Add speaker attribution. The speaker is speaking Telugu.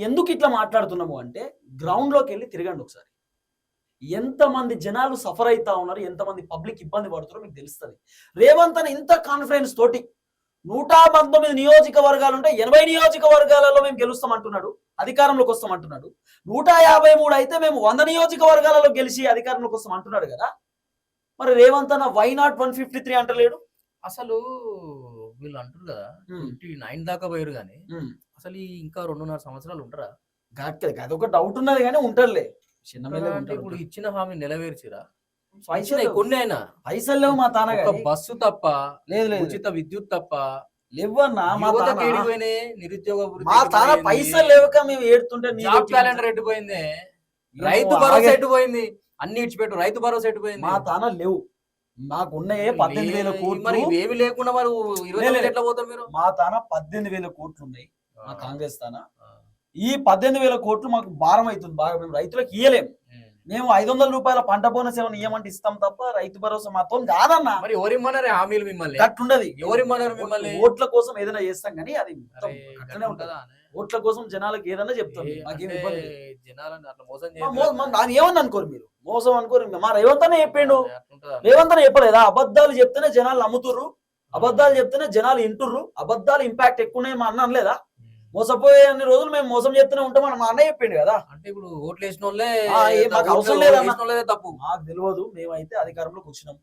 Speaker 1: ఎందుకు ఇట్లా మాట్లాడుతున్నాము అంటే గ్రౌండ్ లోకి వెళ్ళి తిరగండి ఒకసారి. ఎంతమంది జనాలు సఫర్ అయితా ఉన్నారు, ఎంతమంది పబ్లిక్ ఇబ్బంది పడుతున్నారో మీకు తెలుస్తుంది. రేవంత్ అని ఇంత కాన్ఫిడెన్స్ తోటి 119 నియోజకవర్గాలు ఉంటే 80 నియోజకవర్గాలలో మేము గెలుస్తాం అంటున్నాడు, అధికారంలోకి వస్తాం అంటున్నాడు. 153 అయితే మేము 100 నియోజకవర్గాలలో గెలిచి అధికారంలోకి వస్తాం అంటున్నాడు కదా. మరి రేవంత్ అన్న వై నాట్ 153 అంటలేడు?
Speaker 2: అసలు వీళ్ళు అంటారు కదా 29 దాకా పోయారు కానీ అసలు ఇంకా 2.5 సంవత్సరాలు ఉంటారా?
Speaker 1: అదొక డౌట్ ఉన్నది కానీ ఉంటారులే.
Speaker 2: ఇప్పుడు ఇచ్చిన హామీ నెరవేర్చిరా?
Speaker 1: కొన్ని అయినా పైసలు లేవు మా తాన.
Speaker 2: బస్సు తప్ప
Speaker 1: లేదు,
Speaker 2: ఉచిత విద్యుత్ తప్ప
Speaker 1: లేవన్నా.
Speaker 2: నిరుద్యోగ
Speaker 1: మా తాన పైసలు లేవక మేము ఏడుతుంటే
Speaker 2: జాబ్ క్యాలెండర్ ఎట్టుపోయింది, రైతు భరోసా ఎట్టుపోయింది, అన్ని ఇచ్చిపెట్టు రైతు భరోసా ఎట్టుపోయింది.
Speaker 1: మా తాన లేవు, మాకున్నాయే 18,000 కోట్లు.
Speaker 2: మరి ఏమి లేకుండా మరి 20,000 ఎట్లా పోతారు మీరు?
Speaker 1: మా తాన 18,000 కోట్లు ఉన్నాయి మా కాంగ్రెస్ తాన. ఈ 18,000 కోట్లు మాకు భారం అవుతుంది బాగా. మేము రైతులకు ఇయ్యలేము. మేము 500 రూపాయల పంట బోనస్ ఏమైనా ఇయ్యమంటే ఇస్తాం తప్ప రైతు భరోసా మాతో కాదన్నా.
Speaker 2: మరి ఎవరిమ్మన్నారు హామీలు మిమ్మల్ని?
Speaker 1: అట్లుండదు.
Speaker 2: ఎవరిమ్మన్నారు మిమ్మల్ని?
Speaker 1: ఓట్ల కోసం ఏదైనా చేస్తాం కానీ అది అట్లనే ఉంటుందా? ఓట్ల కోసం జనాలకు ఏదైనా చెప్తాం.
Speaker 2: జనాలను అట్లా మోసం
Speaker 1: ఏమన్నా అనుకోరు మీరు, మోసం అనుకోరు. మా రేవంత్ అనే చెప్పిండు, రేవంత్ అనే చెప్పలేదా? అబద్ధాలు చెప్తేనే జనాలు నమ్ముతుర్రు, అబద్ధాలు చెప్తేనే జనాలు వింటుర్రు, అబద్ధాలు ఇంపాక్ట్ ఎక్కువ మా అన్న అనలేదా? మోసపోయే అన్ని రోజులు మేము మోసం చేస్తూనే ఉంటామని మా అన్నయ్య చెప్పిండు కదా.
Speaker 2: అంటే ఇప్పుడు ఓట్లు వేసిన వాళ్ళే
Speaker 1: మాకు అవసరం లేదన్న
Speaker 2: తప్పు.
Speaker 1: మాకు తెలియదు, మేమైతే అధికారంలోకి వచ్చినాం.